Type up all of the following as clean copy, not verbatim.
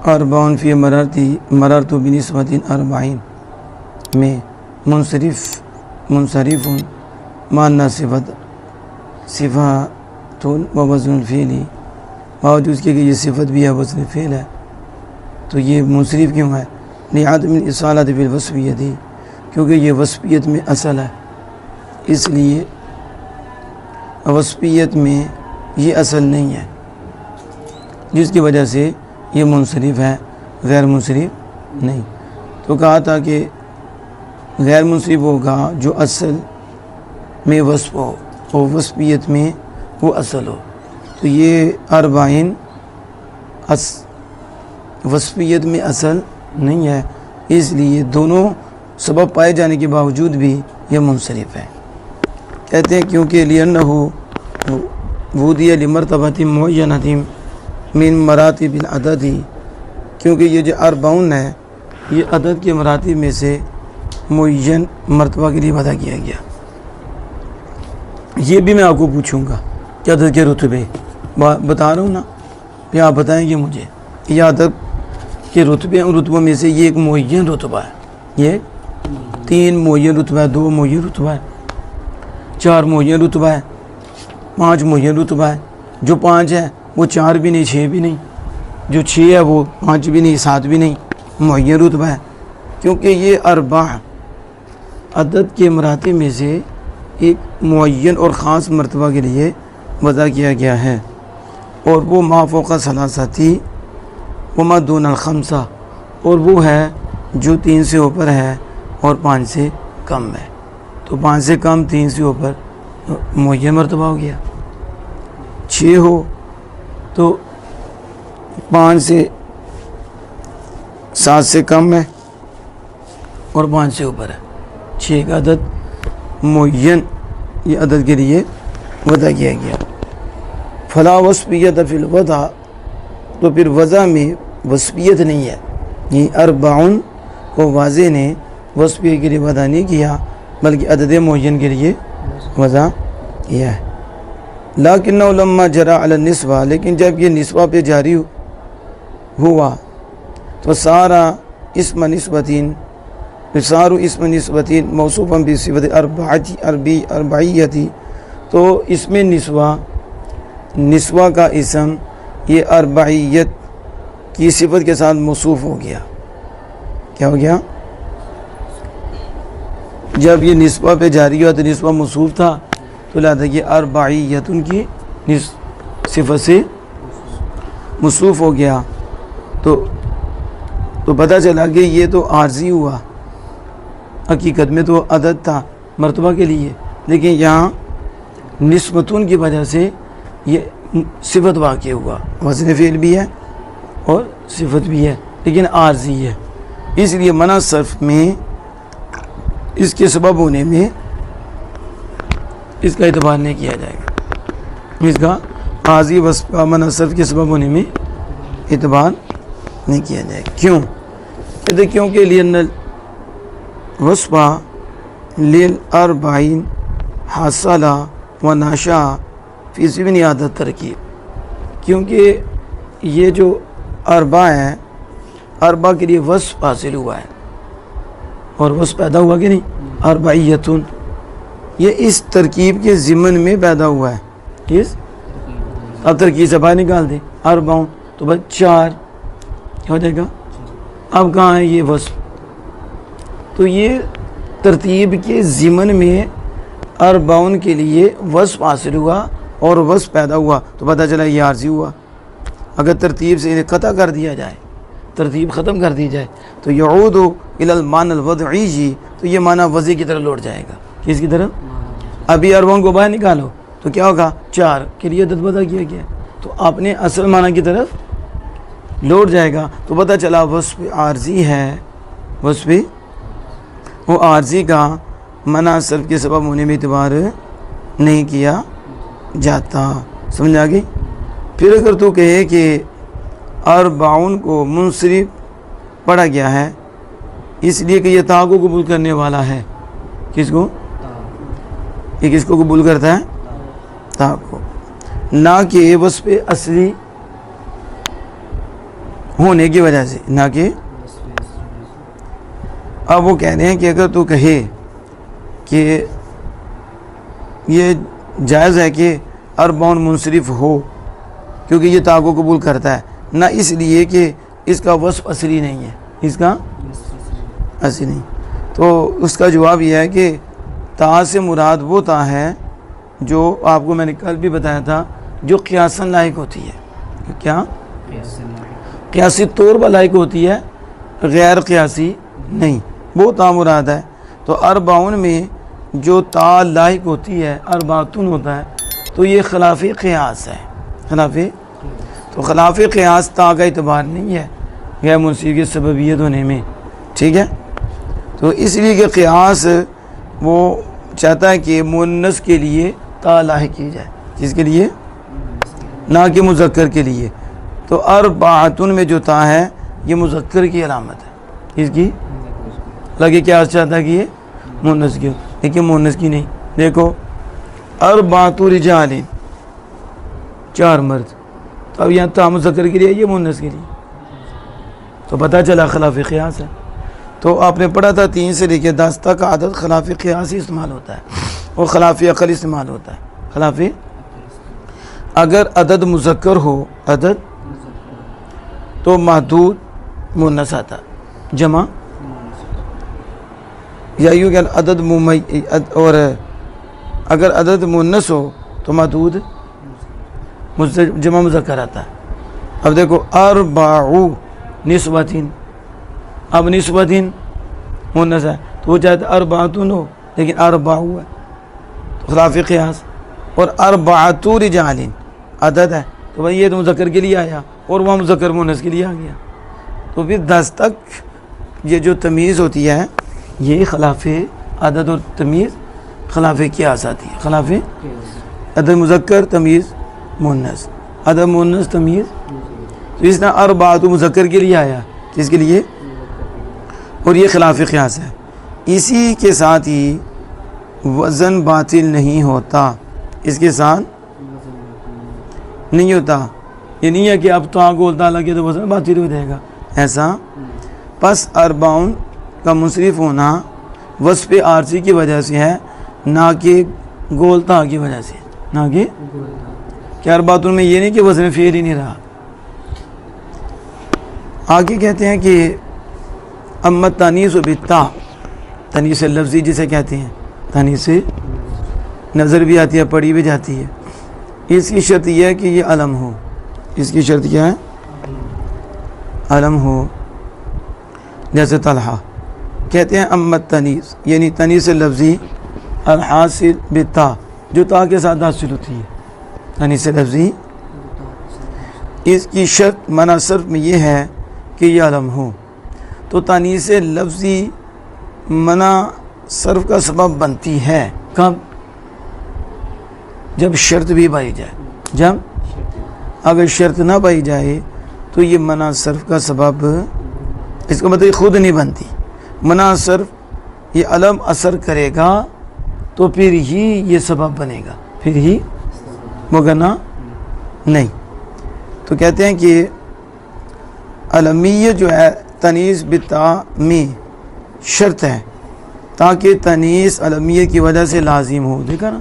اربعون فی مررت بنسبت اربعین میں منصرف ماننا صفت و وزن الفعلی، باوجود اس کے کہ یہ صفت بھی ہے وزن فعل ہے تو یہ منصرف کیوں ہے؟ لعدم الاصالۃ فی الوصفیۃ، کیونکہ یہ وصفیت میں اصل ہے، اس لیے وصفیت میں یہ اصل نہیں ہے، جس کی وجہ سے یہ منصرف ہے، غیر منصرف نہیں۔ تو کہا تھا کہ غیر منصرف ہوگا جو اصل میں وصف ہو اور وصفیت میں وہ اصل ہو، تو یہ اربعین وصفیت میں اصل نہیں ہے، اس لیے دونوں سبب پائے جانے کے باوجود بھی یہ منصرف ہے۔ کہتے ہیں کیونکہ لِأَنَّهُ وُدِيَ لِمَرْتَبَةٍ مُعَيَّنَةٍ مِن مَرَاتِبِ الْعَدَدِ، کیونکہ یہ جو اربعون ہے یہ عدد کے مراتب میں سے معین مرتبہ کے لیے وضع کیا گیا۔ یہ بھی میں آپ کو پوچھوں گا کہ عدد کے رتبے بتا رہا ہوں نا، یہ آپ بتائیں گے مجھے یہ عدد کے رتبے، ان رتبوں میں سے یہ ایک معین رتبہ ہے، یہ 3 معین رتبہ ہے، 2 معین رتبہ ہے، 4 معین رتبہ ہے، 5 معین رتبہ ہے۔ جو 5 ہے وہ 4 بھی نہیں، 6 بھی نہیں، جو 6 ہے وہ 5 بھی نہیں، 7 بھی نہیں، معین رتبہ ہے، کیونکہ یہ اربع عدد کے مراتب میں سے ایک معین اور خاص مرتبہ کے لیے وضع کیا گیا ہے، اور وہ ما فوق ثلاثتی وما دون الخمسہ، اور وہ ہے جو 3 سے اوپر ہے اور 5 سے کم ہے۔ تو 5 سے کم، 3 سے اوپر معین مرتبہ ہو گیا۔ 6 ہو تو 5 سے 7 سے کم ہے اور 5 سے اوپر ہے، 6 کا عدد معین یہ عدد کے لیے وضع کیا گیا۔ فلا وصفیت فی الوضع، تو پھر وضع میں وصفیت نہیں ہے، یہ اربعون کو واضح نے وصفیت کے لیے وضع نہیں کیا بلکہ عدد معین کے لیے وضع کیا ہے۔ لیکنہ لما جرى علی النسبہ، لیکن جب یہ نسبہ پہ جاری ہوا تو سارا اسم نسبتین موصوفا بصفت اربعیتی، تو اس میں نسبہ کا اسم یہ اربعیت کی صفت کے ساتھ موصوف ہو گیا۔ کیا ہو گیا؟ جب یہ نسبہ پہ جاری ہوا تو نسبہ موصوف تھا، تو لہذا یہ اربعیت ان کی صفت سے موصوف ہو گیا، تو پتہ چلا کہ یہ تو عارضی ہوا، حقیقت میں تو عدد تھا مرتبہ کے لیے، لیکن یہاں نسبتون کی وجہ سے یہ صفت واقع ہوا، وزن فعل بھی ہے اور صفت بھی ہے لیکن عارضی ہے، اس لیے منع صرف میں اس کے سبب ہونے میں اس کا اعتبار نہیں کیا جائے گا، اس کا عارضی وصف کا منع صرف کے سبب ہونے میں اعتبار نہیں کیا جائے گا۔ کیوں؟ کہتے کیونکہ لأن الوصف للاربعین حاصل و ناشا فی ضمن عدد ترکیب، کیونکہ یہ جو اربع ہے، اربع کے لیے وصف حاصل ہوا ہے اور وصف پیدا ہوا کہ نہیں، اربعیتن، یہ اس ترکیب کے ضمن میں پیدا ہوا ہے۔ اب ترکیب سے باہر نکال دیں اربعون، تو بس 4 کیا ہو جائے گا؟ اب کہاں ہے یہ وصف؟ تو یہ ترتیب کے ضمن میں اربعون کے لیے وصف حاصل ہوا اور وصف پیدا ہوا، تو پتہ چلا یہ عارضی ہوا۔ اگر ترتیب سے انہیں قطع کر دیا جائے، ترتیب ختم کر دی جائے، تو یعود الی المعنی الوضعی، تو یہ معنی وضع کی طرف لوٹ جائے گا۔ کس کی طرف؟ ابھی اربعون کو باہر نکالو تو کیا ہوگا؟ 4 کے لیے عدد وضع کیا گیا، تو آپ نے اصل معنی کی طرف لوٹ جائے گا، تو پتہ چلا وصف عارضی ہے، وصف وہ عارضی کا منع صرف کے سبب ہونے میں اعتبار نہیں کیا جاتا۔ سمجھ آ گئی؟ پھر اگر تو کہے کہ اربعون کو منصرف پڑھا گیا ہے اس لیے کہ یہ تا کو قبول کرنے والا ہے، کس کو؟ یہ کس کو قبول کرتا ہے؟ تا کو، نہ کہ وصف اصلی ہونے کی وجہ سے، نہ کہ اب وہ کہہ رہے ہیں کہ اگر تو کہے کہ یہ جائز ہے کہ اربعون منصرف ہو کیونکہ یہ تا کو قبول کرتا ہے، نہ اس لیے کہ اس کا وصف اصلی نہیں ہے، اس کا اصلی نہیں، تو اس کا جواب یہ ہے کہ تا سے مراد وہ تا ہے جو آپ کو میں نے کل بھی بتایا تھا جو قیاساً لائق ہوتی ہے، کیا قیاسی طور پر لائق ہوتی ہے، غیر قیاسی نہیں، وہ تا مراد ہے۔ تو اربعون میں جو تا لائق ہوتی ہے اربعتن ہوتا ہے، تو یہ خلاف قیاس ہے، تو خلاف قیاس تا کا اعتبار نہیں ہے غیر منصرف کی سببیت ہونے میں، ٹھیک ہے۔ تو اس لیے کہ قیاس وہ چاہتا ہے کہ مؤنث کے لیے تا لاحق کی جائے، کس کے لیے؟ نہ کہ مذکر کے لیے۔ تو اربعتن میں جو تا ہے یہ مذکر کی علامت ہے، اس کی لگے کیا چاہتا ہے کہ یہ مؤنث کی، لیکن مؤنث کی نہیں۔ دیکھو اربعۃ رجال، 4 مرد، تو اب یہاں تا مذکر کے لیے یہ مؤنث کے لیے، تو پتہ چلا خلاف قیاس ہے۔ تو آپ نے پڑھا تھا 3 سے لے کے 10 تک عدد خلاف قیاس ہی استعمال ہوتا ہے اور خلاف عقل استعمال ہوتا ہے۔ خلاف اگر عدد مذکر ہو، عدد تو محدود مؤنث آتا، جمع یا یوں کہ عدد اور اگر عدد مؤنث ہو تو محدود جمع مذکر آتا ہے۔ اب دیکھو اربعو نسوتین، اب نسوتین مؤنث ہے تو وہ چاہتا ہے اربعتن ہو لیکن اربعو ہے، تو خلاف قیاس۔ اور اربعۃ رجال عدد ہے تو بھائی یہ تو مذکر کے لیے آیا اور وہاں مذکر مؤنث کے لیے آ گیا، تو پھر 10 تک یہ جو تمیز ہوتی ہے یہ خلاف عدد اور تمیز خلاف قیاس آتی ہے، خلاف عدد مذکر تمیز مؤنث، عدد مؤنث تمیز، تو اس طرح اربعۃ مذکر کے لیے آیا، کس کے لیے؟ اور یہ خلاف قیاس ہے۔ اسی کے ساتھ ہی وزن باطل نہیں ہوتا، اس کے ساتھ نہیں ہوتا، یہ نہیں ہے کہ اب تو آگے بولتا لگے تو وزن باطل ہو جائے گا، ایسا۔ پس اربعون کا منصرف ہونا وصف عارضی کی وجہ سے ہے، نہ کہ گولتا کی وجہ سے، نہ کہ اربعتن میں یہ نہیں کہ وزن فعل ہی نہیں رہا۔ آگے کہتے ہیں کہ اما تانیث بالتا، تانیث لفظی جسے کہتے ہیں، تانیث نظر بھی آتی ہے، پڑھی بھی جاتی ہے، اس کی شرط یہ ہے کہ یہ علم ہو، اس کی شرط کیا ہے؟ علم ہو، جیسے طلحہ۔ کہتے ہیں اما تانیث یعنی تانیث لفظی الحاصل بالتا، جو تا کے ساتھ حاصل ہوتی ہے، تانیث لفظی، اس کی شرط منع صرف میں یہ ہے کہ یہ علم ہو۔ تو تانیث لفظی منع صرف کا سبب بنتی ہے کب؟ جب شرط بھی پائی جائے، جب اگر شرط نہ پائی جائے تو یہ منع صرف کا سبب، اس کا مطلب خود نہیں بنتی، منع صرف یہ علم اثر کرے گا تو پھر ہی یہ سبب بنے گا، پھر ہی مغنا نہیں۔ تو کہتے ہیں کہ علمیت جو ہے تانیث بالتا میں شرط ہے تاکہ تانیث علمیت کی وجہ سے لازم ہو، دیکھا نا،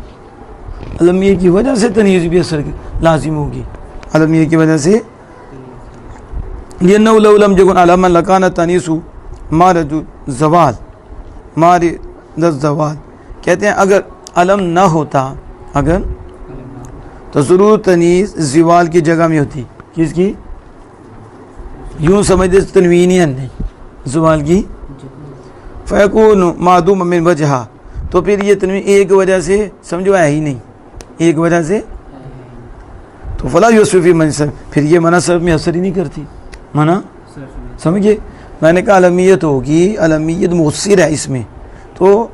علمیت کی وجہ سے تانیث بھی اثر لازم ہوگی، علمیت کی وجہ سے، لِأَنَّهُ لَوْ لَمْ يَكُنْ عَلَامًا لَكَانَ التَّانِيثُ مَارِدُ الزَّوَالِ، مارد الزوال، کہتے ہیں اگر علم نہ ہوتا، اگر تو ضرور تانیث زوال کی جگہ میں ہوتی، کس کی؟ یوں سمجھتے تنوینین نہیں، زوال کی، فَيَكُونُ مَعْدُومًا مِنْ وَجْهَا، تو پھر یہ تنوین ایک وجہ سے سمجھو ہے ہی نہیں، ایک وجہ سے، تو فَلَا يُصْفِ فِي مَنْصَرْف، پھر یہ منع صرف میں اثر ہی نہیں کرتی، منع سمجھے۔ میں نے کہا علمیت ہوگی، علمیت مؤثر ہے اس میں، تو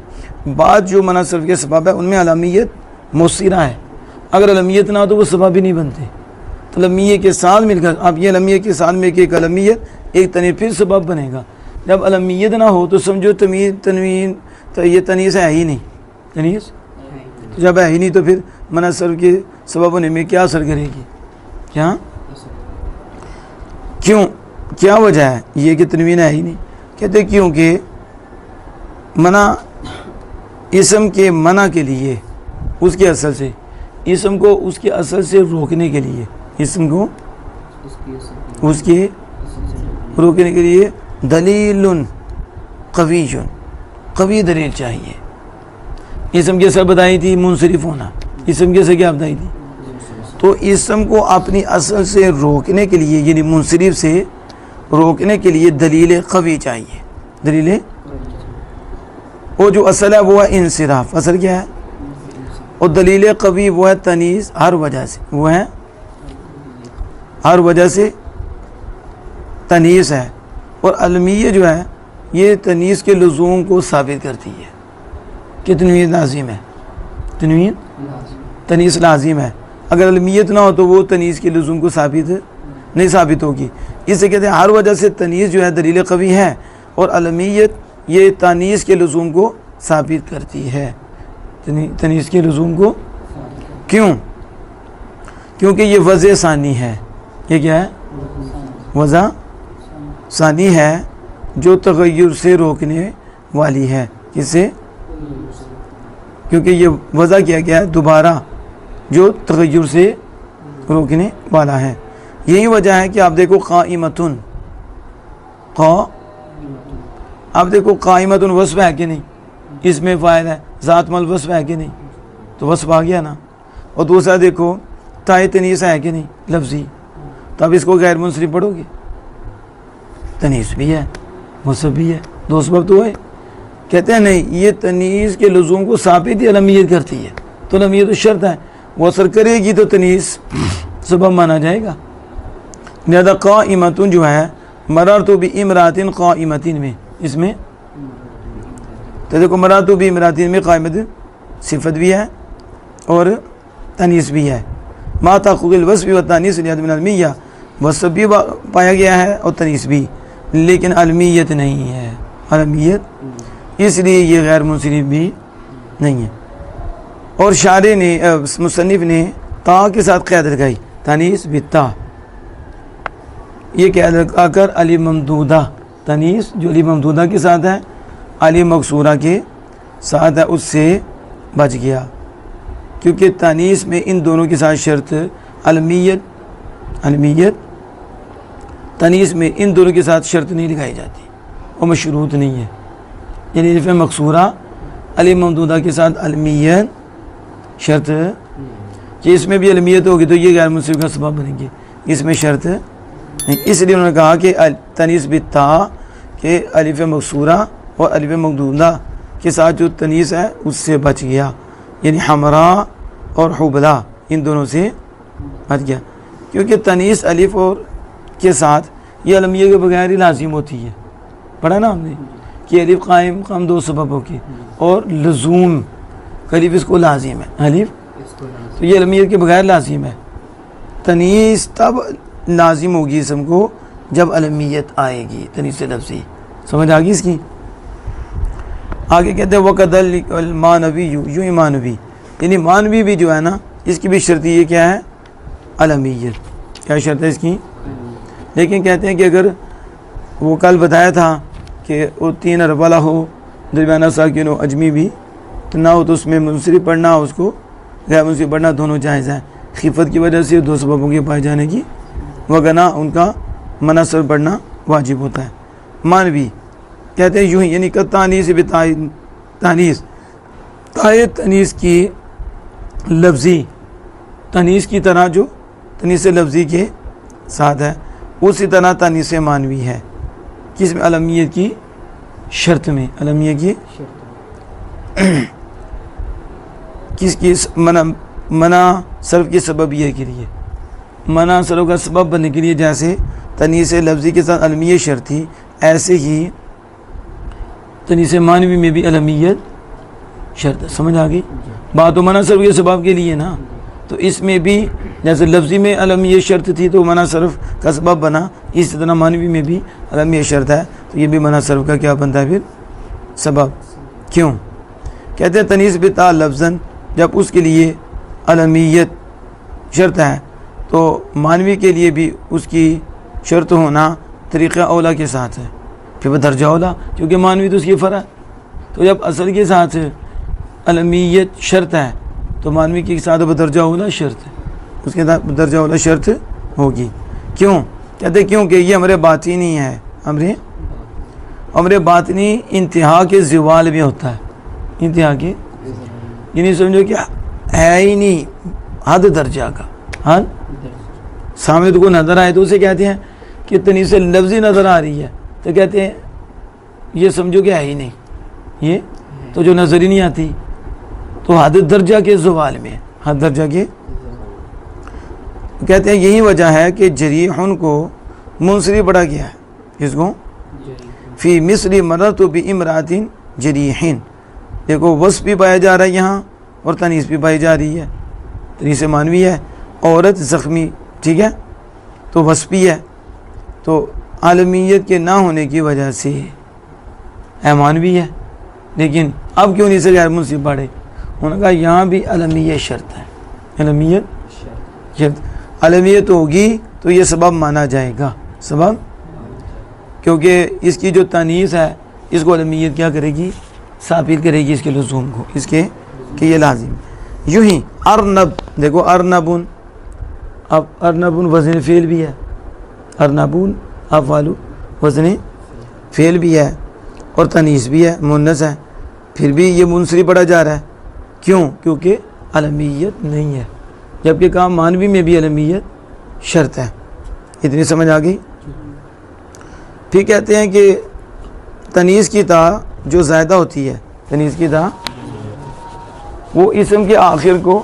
بعد جو منع صرف کے سبب ہے ان میں علمیت مؤثرہ ہے، اگر علمیت نہ ہو تو وہ سبب ہی نہیں بنتے، تو علمیت کے ساتھ مل کر، اب یہ علمیت کے ساتھ مل کے ایک علمیت ایک تنوین پھر سبب بنے گا، جب علمیت نہ ہو تو سمجھو تنوین تو یہ تانیث ہے ہی نہیں، تانیث جب ہے ہی نہیں تو پھر منع صرف کے سبب ہونے میں کیا اثر کرے گی، کیا؟ کیوں کیا وجہ ہے یہ کہ تنوین ہے ہی نہیں؟ کہتے کیونکہ منع اسم کے منع کے لیے اس کے اصل سے، اسم کو اس کے اصل سے روکنے کے لیے، اسم کو اس کے روکنے کے لیے دلیل قوی، قوی دلیل چاہیے۔ اسم کے سر بتائی تھی منصرف ہونا، اسم کے سر کیا بتائی تھی؟ تو اسم کو اپنی اصل سے روکنے کے لیے، یعنی منصرف سے روکنے کے لیے دلیل قوی چاہیے، دلیل، وہ جو اصل ہے وہ ہے انصراف، اصل کیا ہے؟ اور دلیل قوی وہ ہے تنیس، ہر وجہ سے، وہ ہے ہر وجہ سے تنیس ہے۔ اور المیہ جو ہے یہ تنیس کے لزوم کو ثابت کرتی ہے کہ تنوین لازم ہے، تنوین تنیس لازم ہے۔ اگر المیت نہ ہو تو وہ تنیس کے لزوم کو ثابت نہیں ثابت ہوگی۔ اسے کہتے ہیں ہر وجہ سے تنیس جو ہے دلیل قوی ہے، اور المیت یہ تنیس کے لزوم کو ثابت کرتی ہے، تنیس کے لزوم کو۔ کیوں؟ کیونکہ یہ وضع ثانی ہے۔ یہ کیا ہے؟ وضع ثانی ہے جو تغیر سے روکنے والی ہے۔ کس سے؟ کیونکہ یہ وضع کیا گیا ہے دوبارہ جو تغیر سے روکنے والا ہے۔ یہی وجہ ہے کہ آپ دیکھو قائمتن، آپ دیکھو قائمتن وصف ہے کہ نہیں؟ اس میں فاعل ہے، ذات مل وصف ہے کہ نہیں؟ تو وصف آ گیا نا۔ اور دوسرا دیکھو تائے تنیس ہے کہ نہیں لفظی، تو اب اس کو غیر منصرف پڑھو گے، تنیس بھی ہے وصف بھی ہے، دو سبب تو ہے۔ کہتے ہیں نہیں، یہ تنیس کے لزوم کو ثابت ہی المیت کرتی ہے، تو المیت تو شرط ہے، وہ اثر کرے گی تو تنیس سبب مانا جائے گا۔ لہذا قائمتن جو ہے مررت بامرأۃ قائمۃ میں، اس میں تو دیکھو مررت بامرأۃ میں قائمت صفت بھی ہے اور تنیس بھی ہے۔ ما تحقق الوصف والتانیث لحد من المیہ، وصف بھی پایا گیا ہے اور تنیس بھی، لیکن المیت نہیں ہے، المیت، اس لیے یہ غیر منصرف بھی نہیں ہے۔ اور شارح نے مصنف نے تا کے ساتھ قید لگائی، تانیث بالتا، یہ قید لگا کر علی ممدودہ، تانیث جو علی ممدودہ کے ساتھ ہے، علی مقصورہ کے ساتھ ہے، اس سے بچ گیا، کیونکہ تانیث میں ان دونوں کے ساتھ شرط المیت، المیت تانیث میں ان دونوں کے ساتھ شرط نہیں لگائی جاتی، وہ مشروط نہیں ہے، یعنی الف مقصورہ علی ممدودہ کے ساتھ المیت شرط کہ اس میں بھی المیت ہوگی تو یہ غیر منصرف کا سبب بنے گی، اس میں شرط نہیں۔ اس لیے انہوں نے کہا کہ تنیث بالتا کہ الف مقصورہ اور الف ممدودہ کے ساتھ جو تنیث ہے اس سے بچ گیا، یعنی حمراء اور حبلہ ان دونوں سے بچ گیا، کیونکہ تنیث الف اور کے ساتھ یہ المیہ کے بغیر ہی لازم ہوتی ہے، پڑھا نا ہم نے کہ الف قائم قام دو سببوں کی، اور لزوم الف اس کو لازم ہے، الف تو یہ المیت کے بغیر لازم ہے۔ تنیث تب لازم ہوگی اسم کو جب المیت آئے گی، تنیث لفظی، سمجھ آ گئی اس کی؟ آگے کہتے ہیں وَقَدَلِّكَ الْمَانَوِيُّ، یوں مانوی، یعنی مانوی بھی جو ہے نا اس کی بھی شرط یہ کیا ہے؟ المیت، کیا شرط ہے اس کی؟ لیکن کہتے ہیں کہ اگر وہ کل بتایا تھا کہ وہ 3 حرف والا ہو، درمیانہ ساکن و اجمی بھی تو نہ ہو تو اس میں منصرف پڑھنا، اس کو غیر منصرف پڑھنا دونوں جائز ہیں، خفت کی وجہ سے دو سببوں کے پائے جانے کی، وگرنہ ان کا منصرف پڑھنا واجب ہوتا ہے۔ مانوی کہتے ہیں یوں ہی، یعنی کہ تانیث تانیث تائے تنیث کی لفظی، تنیث کی طرح جو تنیث لفظی کے ساتھ ہے اسی طرح تانیث مانوی ہے، کس میں؟ المیت کی شرط میں، المیت کی کس کی؟ منع صرف کے سبب یہ کے لیے، منع صرف کا سبب بننے کے لیے، جیسے تنیث لفظی کے ساتھ المیت شرط تھی، ایسے ہی تنیث مانوی میں بھی المیت شرط ہے۔ سمجھ آ گئی بات؟ تو منع صرف کے سبب کے لیے نا، تو اس میں بھی جیسے لفظی میں المیت شرط تھی تو منع صرف کا سبب بنا، اسی طرح مانوی میں بھی المیت شرط ہے تو یہ بھی منع صرف کا کیا بنتا ہے پھر؟ سبب۔ کیوں؟ کہتے ہیں تنیث بالتا لفظاً، جب اس کے لیے المیت شرط ہے تو مانوی کے لیے بھی اس کی شرط ہونا طریقہ اولا کے ساتھ ہے، پھر وہ درجہ اولا، کیونکہ مانوی تو اس کی فرع، تو جب اصل کے ساتھ علمیت شرط ہے تو مانوی کے ساتھ وہ درجہ اولا شرط ہے، اس کے ساتھ درجہ اولا شرط ہوگی۔ کیوں کہتے؟ کیونکہ یہ امر باطنی ہے، امر باطنی انتہا کے زوال میں ہوتا ہے، انتہا کے، یعنی سمجھو کہ ہے ہی نہیں حد درجہ کا، حد سامنے تو کو نظر آئے تو اسے کہتے ہیں کہ تنیس لفظی نظر آ رہی ہے تو کہتے ہیں یہ سمجھو کہ ہے ہی نہیں، یہ تو جو نظر ہی نہیں آتی، تو حد درجہ کے زوال میں، حد درجہ کے، کہتے ہیں یہی وجہ ہے کہ جریحن کو منصرف پڑھا گیا ہے، اس کو فی مصر مررت بامرأۃ جریحین، دیکھو وصف بھی پایا جا رہا ہے یہاں اور تنیس بھی پائی جا رہی ہے، تنیس مانوی ہے، عورت زخمی، ٹھیک ہے، تو وصف بھی ہے، تو عالمیت کے نہ ہونے کی وجہ سے مانوی ہے، لیکن اب کیوں نہیں سے غیر منصف پڑھے؟ انہوں نے کہا یہاں بھی علمیت شرط ہے، علمیت شرط، علمیت ہوگی تو یہ سبب مانا جائے گا، سبب، کیونکہ اس کی جو تانیث ہے اس کو علمیت کیا کرے گی؟ ثابت کرے گی اس کے لزوم کو، اس کے کہ یہ لازم۔ یوں ہی ارنب، دیکھو ارنبن، اب ارنبن وزن فعل بھی ہے، ارنبون افعال وزن فعل بھی ہے اور تنیث بھی ہے، مؤنث ہے، پھر بھی یہ منصرف پڑھا جا رہا ہے، کیوں؟ کیونکہ علمیت نہیں ہے، جبکہ کام مانوی میں بھی علمیت شرط ہے۔ اتنی سمجھ آ گئی؟ پھر کہتے ہیں کہ تنیث کی تا جو زائدہ ہوتی ہے، تنیث کی تا وہ اسم کے آخر کو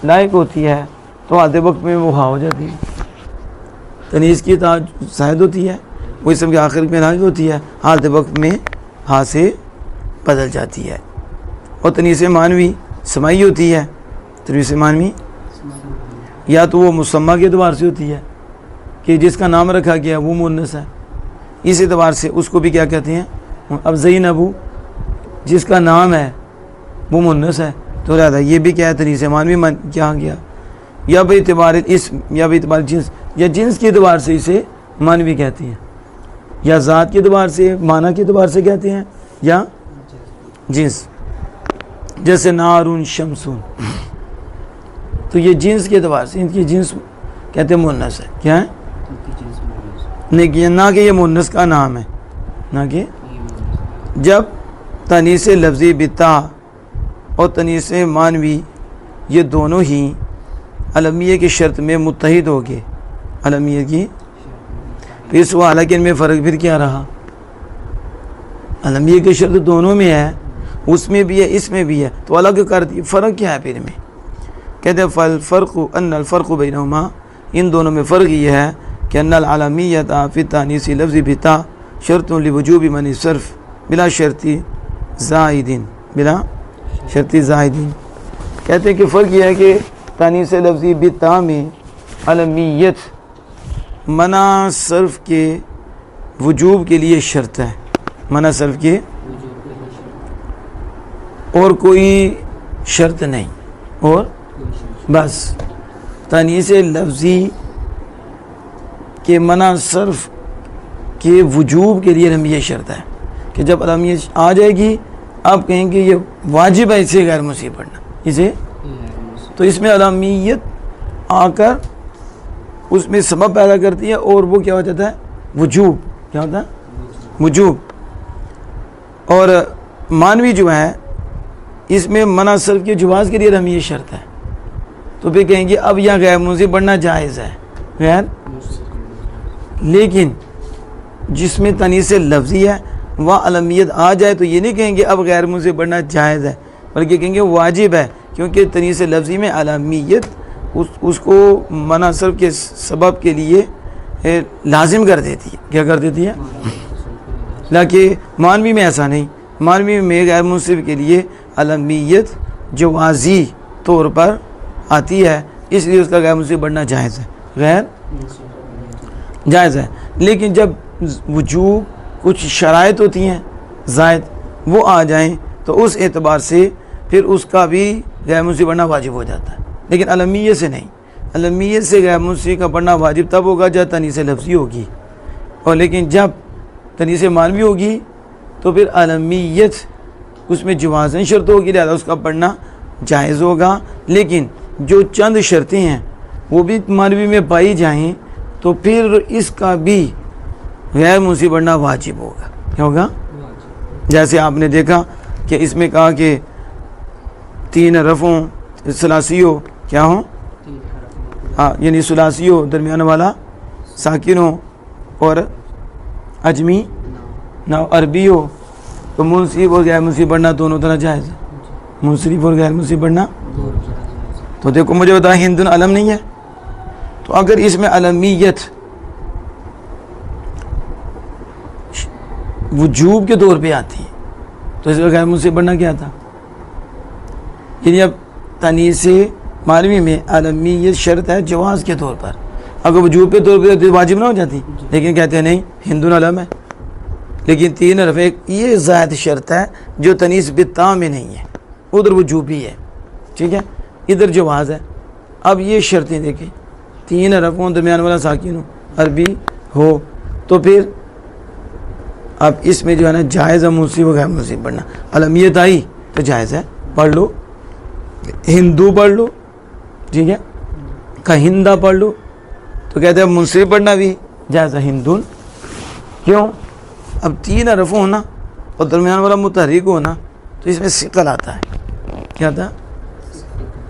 لائق ہوتی ہے تو آدھے وقت میں وہ ہا ہو جاتی ہے، تنیث کی تا زائد ہوتی ہے وہ اسم کے آخر میں لائق ہوتی ہے، آدھے وقت میں ہا سے بدل جاتی ہے۔ اور تنیث مانوی سمائی ہوتی ہے، تنیث مانوی یا تو وہ مسمہ کے اعتبار سے ہوتی ہے کہ جس کا نام رکھا گیا وہ مؤنث ہے، اس اعتبار سے اس کو بھی کیا کہتے ہیں؟ اب زینبو جس کا نام ہے وہ مؤنث ہے تو لہٰذا یہ بھی کیا ہے؟ تنیث مانوی کیا گیا، یا بے اعتبار اسم یا بے اعتبار جنس، یا جنس کے اعتبار سے اسے مانوی کہتے ہیں، یا ذات کے اعتبار سے معنی کے اعتبار سے کہتے ہیں، یا جنس، جیسے نارون شمسون، تو یہ جنس کے اعتبار سے ان کی جنس کہتے ہیں مؤنث ہے، کیا ہے؟ نہ کہ یہ مؤنث کا نام ہے، نہ کہ جب تنیث لفظی بتا اور تنیث مانوی یہ دونوں ہی علمیت کی شرط میں متحد ہو گئے، علمیت کی، پھر اس حالانکہ ان میں فرق پھر کیا رہا؟ علمیت کی شرط دونوں میں ہے، اس میں بھی ہے اس میں بھی ہے، تو الگ کر دی، فرق کیا ہے پھر میں؟ کہتے ہیں فالفرق ان الفرق بینہما، ان دونوں میں فرق یہ ہے کہ ان العالمیت فی التانیث لفظ بتا شرط لوجوب من صرف بلا شرطی زائدین، بلا شرطی زائدین، کہتے ہیں کہ فرق یہ ہے کہ تانیث لفظی بتا میں علمیت منع صرف کے وجوب کے لیے شرط ہے، منع صرف کے اور کوئی شرط نہیں، اور بس تانیث لفظی کے منع صرف کے وجوب کے لیے علمیت شرط ہے کہ جب علمیت آ جائے گی آپ کہیں گے یہ واجب ہے اسے غیر منصف پڑھنا، اسے تو اس میں علمیت آ کر اس میں سبب پیدا کرتی ہے اور وہ کیا ہو جاتا ہے؟ وجوب، کیا ہوتا ہے؟ وجوب۔ اور مانوی جو ہے اس میں منع صرف کے جواز کے لیے علمیت شرط ہے، تو پھر کہیں گے اب یہاں غیر منصف پڑھنا جائز ہے، غیر، لیکن جس میں تنیث لفظی ہے وہ علمیت آ جائے تو یہ نہیں کہیں گے اب غیر منصف پڑھنا جائز ہے، بلکہ کہیں گے واجب ہے، کیونکہ تنیث لفظی میں علمیت اس کو منع صرف کے سبب کے لیے لازم کر دیتی ہے، کیا کر دیتی ہے؟ لیکن مانوی میں ایسا نہیں، مانوی میں غیر منصف کے لیے علمیت جوازی طور پر آتی ہے، اس لیے اس کا غیر منصف پڑھنا جائز ہے، غیر جائز ہے، لیکن جب وجوب کچھ شرائط ہوتی ہیں زائد وہ آ جائیں تو اس اعتبار سے پھر اس کا بھی غیر منصف پڑھنا واجب ہو جاتا ہے، لیکن علمیت سے نہیں، علمیت سے غیر منصف کا پڑھنا واجب تب ہوگا جب تنیث لفظی ہوگی، اور لیکن جب تنیس مانوی ہوگی تو پھر علمیت اس میں جوازن شرط ہوگی، لہذا اس کا پڑھنا جائز ہوگا، لیکن جو چند شرطیں ہیں وہ بھی مانوی میں پائی جائیں تو پھر اس کا بھی غیر منصرف پڑھنا واجب ہوگا۔ کیا ہوگا؟ جیسے آپ نے دیکھا کہ اس میں کہا کہ 3 حرف ہوں، ثلاثی ہو، کیا ہوں؟ ہاں، یعنی ثلاثی ہو، درمیان والا ساکن ہو، اور عجمی نہ عربی ہو، تو منصرف اور غیر منصرف پڑھنا دونوں طرح جائز ہے۔ منصرف اور غیر منصرف پڑھنا، تو دیکھو مجھے بتا ہندن علم نہیں ہے، تو اگر اس میں علمیت وجوب کے طور پہ آتی ہے تو اس کا غیر منصرف پڑھنا کیا تھا؟ یعنی اب تنیس مانوی میں علمیت شرط ہے جواز کے طور پر، اگر وجوب کے طور پہ واجب نہ ہو جاتی، لیکن کہتے ہیں نہیں ہندن علم ہے، لیکن 3 حرف یہ زائد شرط ہے جو تنیس بتا میں نہیں ہے، ادھر وجوبی ہے، ٹھیک ہے، ادھر جواز ہے۔ اب یہ شرطیں دیکھیں، 3 حرف ہوں، درمیان والا ساکن ہو، عربی ہو، تو پھر اب اس میں جو ہے نا جائز ہے منصرف و غیر منصرف پڑھنا۔ علمیت آئی تو جائز ہے، پڑھ لو، ہندو پڑھ لو، ٹھیک ہے، کہندہ پڑھ لو، تو کہتے ہیں منصرف پڑھنا بھی جائز ہے ہندون۔ کیوں؟ اب 3 حرف ہونا اور درمیان والا متحرک ہونا تو اس میں ثقل آتا ہے۔ کیا تھا؟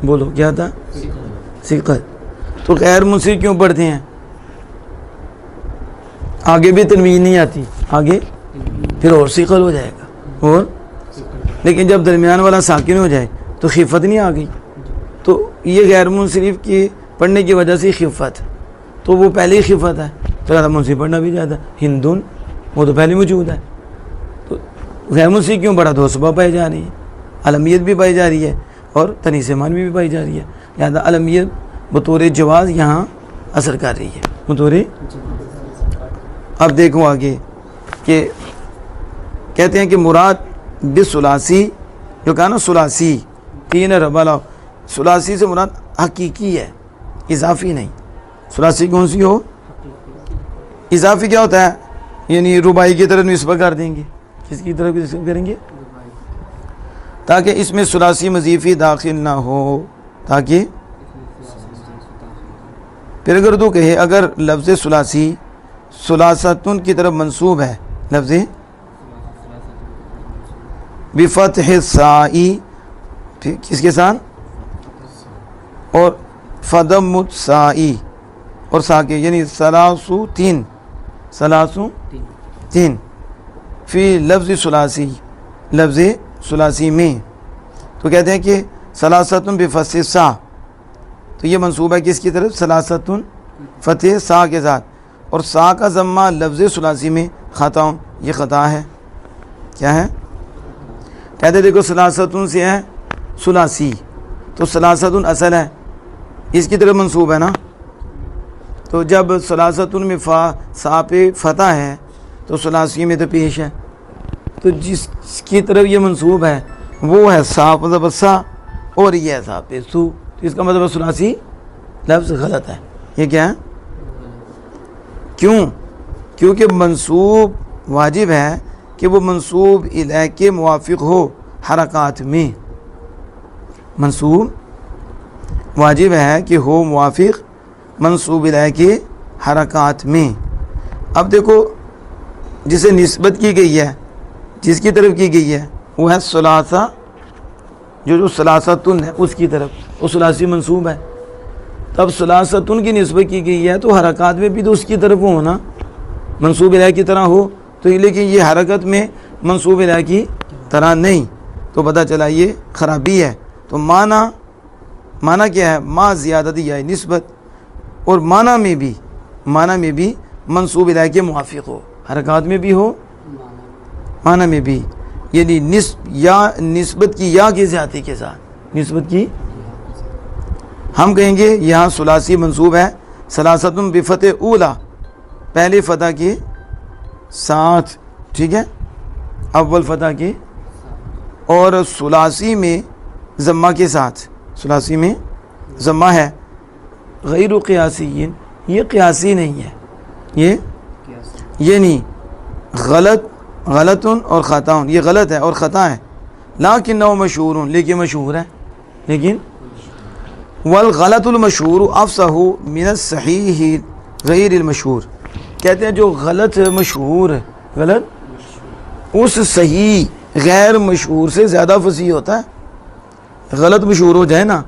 بولو کیا تھا؟ ثقل۔ تو غیر منصرف کیوں پڑھتے ہیں؟ آگے بھی تنوین نہیں آتی، آگے پھر اور ثقل ہو جائے گا، اور لیکن جب درمیان والا ساکن ہو جائے تو خفت نہیں آ گئی، تو یہ غیر منصرف کی پڑھنے کی وجہ سے خفت، تو وہ پہلے ہی خفت ہے تو زیادہ منصرف پڑھنا بھی جاتا ہے۔ ہندون وہ تو پہلے موجود ہے، تو غیر منصرف کیوں پڑھا؟ 2 سبب پائی جا رہی ہے، علمیت بھی پائی جا رہی ہے اور تنیس مانوی بھی پائی جا رہی ہے، لہذا علمیت بطور جواز یہاں اثر کر رہی ہے، بطور۔ اب دیکھو آگے کہ کہتے ہیں کہ مراد بثلاثی، جو کہا نا ثلاثی 3 حرف والا، ثلاثی سے مراد حقیقی ہے، اضافی نہیں۔ ثلاثی کون سی ہو؟ اضافی کیا ہوتا ہے؟ یعنی رباعی کی طرف نسبت کر دیں گے، کس کی طرف نسبت کریں گے؟ تاکہ اس میں ثلاثی مضیفی داخل نہ ہو، تاکہ پھر اگر تو کہے اگر لفظ ثلاثی ثلاثتن کی طرف منصوب ہے، لفظ بفتح السائی، کس کے ساتھ؟ اور فضم السائی، اور ساکے یعنی ثلاثو 3 فی لفظ ثلاثی، لفظ ثلاثی میں، تو کہتے ہیں کہ ثلاثتن بفتح سا، تو یہ منصوب ہے کس کی طرف؟ ثلاثتن فتح سا کے ساتھ، اور سا کا ضمہ لفظ ثلاثی میں خطا، یہ خطا ہے۔ کیا ہے؟ کہتے دیکھو ثلاثتن سے ہے ثلاثی، تو ثلاثتن اصل ہے، اس کی طرف منصوب ہے نا، تو جب ثلاثتن میں سا پہ فتح ہے تو ثلاثی میں تو پیش ہے، تو جس کی طرف یہ منصوب ہے وہ ہے سا مطلب سا، اور یہ ہے سا پہ سو، تو اس کا مطلب ثلاثی لفظ غلط ہے۔ یہ کیا ہے؟ کیوں؟ کیونکہ منصوب واجب ہے کہ وہ منصوب الیہ کے موافق ہو حرکات میں، منصوب واجب ہے کہ ہو موافق منصوب الیہ کے حرکات میں۔ اب دیکھو جسے نسبت کی گئی ہے، جس کی طرف کی گئی ہے وہ ہے ثلاثہ، جو ثلاثتن ہے اس کی طرف، وہ ثلاثی منصوب ہے، تب ثلاثتن کی نسبت کی گئی ہے تو حرکات میں بھی تو اس کی طرف ہو نا، منصوب الیہ کی طرح ہو، تو لیکن یہ حرکت میں منصوب الیہ کی طرح نہیں، تو پتہ چلا یہ خرابی ہے۔ تو معنی کیا ہے؟ ما زیادتی یا نسبت، اور معنی میں بھی منصوب الیہ کے موافق ہو، حرکات میں بھی ہو، معنی میں بھی، یعنی نسبت کی یا کی زیادتی کے ساتھ، نسبت کی ہم کہیں گے یہاں ثلاثی منصوب ہے ثلاثتن بفتح اولا، پہلی فتح کے ساتھ، ٹھیک ہے، اول فتح کے، اور ثلاثی میں ضمہ کے ساتھ، ثلاثی میں ضمہ ہے، غیر قیاسی، یہ قیاسی نہیں ہے، یہ یہ نہیں، غلط اور خطا، یہ غلط ہے اور خطا ہے، لیکنہ مشہور، لیکن مشہور ہے، لیکن والغلط المشہور افصح من الصحیح غیر المشہور، کہتے ہیں جو غلط مشہور ہے، غلط اس صحیح غیر مشہور سے زیادہ فصیح ہوتا ہے۔ غلط مشہور ہو جائے نا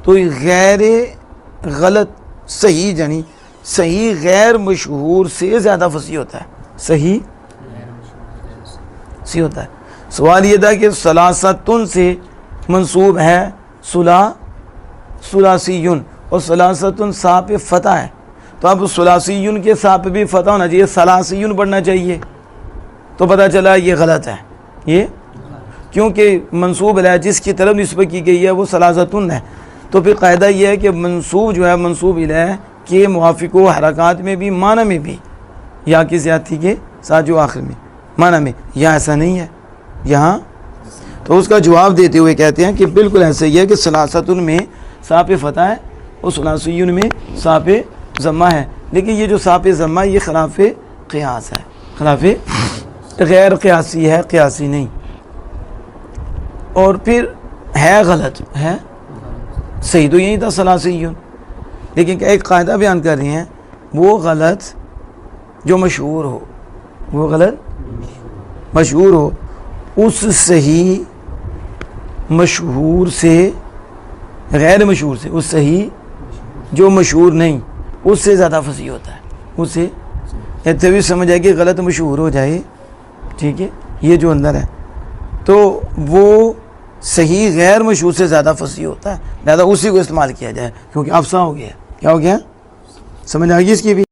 تو غیر غلط صحیح، یعنی صحیح غیر مشہور سے زیادہ فصیح ہوتا ہے، صحیح ہوتا ہے۔ سوال یہ تھا کہ ثلاثتن سے منصوب ہے ثلاثیون، اور ثلاثتن سا پہ فتح ہے، تو اب ثلاثیون کے سا پہ بھی فتح ہونا چاہیے، ثلاثیون پڑھنا چاہیے، تو پتہ چلا یہ غلط ہے، یہ کیونکہ منصوب ہے جس کی طرف نسبت کی گئی ہے وہ ثلاثتن ہے، تو پھر قاعدہ یہ ہے کہ منصوب جو ہے منصوب الیہ کے موافق و حرکات میں بھی معنی میں بھی یا کی زیادتی کے ساتھ جو آخر میں معنی میں، یہاں ایسا نہیں ہے یہاں، تو اس کا جواب دیتے ہوئے کہتے ہیں کہ بالکل ایسا ہی ہے کہ ثلاثتن میں سا پہ فتح ہے اور ثلاثیون میں سا پہ ضمہ ہے، لیکن یہ جو سا پہ ضمہ یہ خلاف قیاس ہے، خلاف غیر قیاسی ہے، قیاسی نہیں، اور پھر ہے غلط ہے، صحیح تو یہی تھا ثلاثیون، لیکن ایک قاعدہ بیان کر رہے ہیں وہ غلط جو مشہور ہو، وہ غلط مشہور ہو اس صحیح مشہور سے غیر مشہور سے، اس صحیح جو مشہور نہیں اس سے زیادہ فصیح ہوتا ہے، اس سے ایسے بھی سمجھ آئے کہ غلط مشہور ہو جائے، ٹھیک ہے، یہ جو اندر ہے تو وہ صحیح غیر مشہور سے زیادہ فصیح ہوتا ہے، لہذا اسی کو استعمال کیا جائے، کیونکہ افصح ہو گیا، کیا ہو گیا، سمجھ آ گئی اس کی بھی۔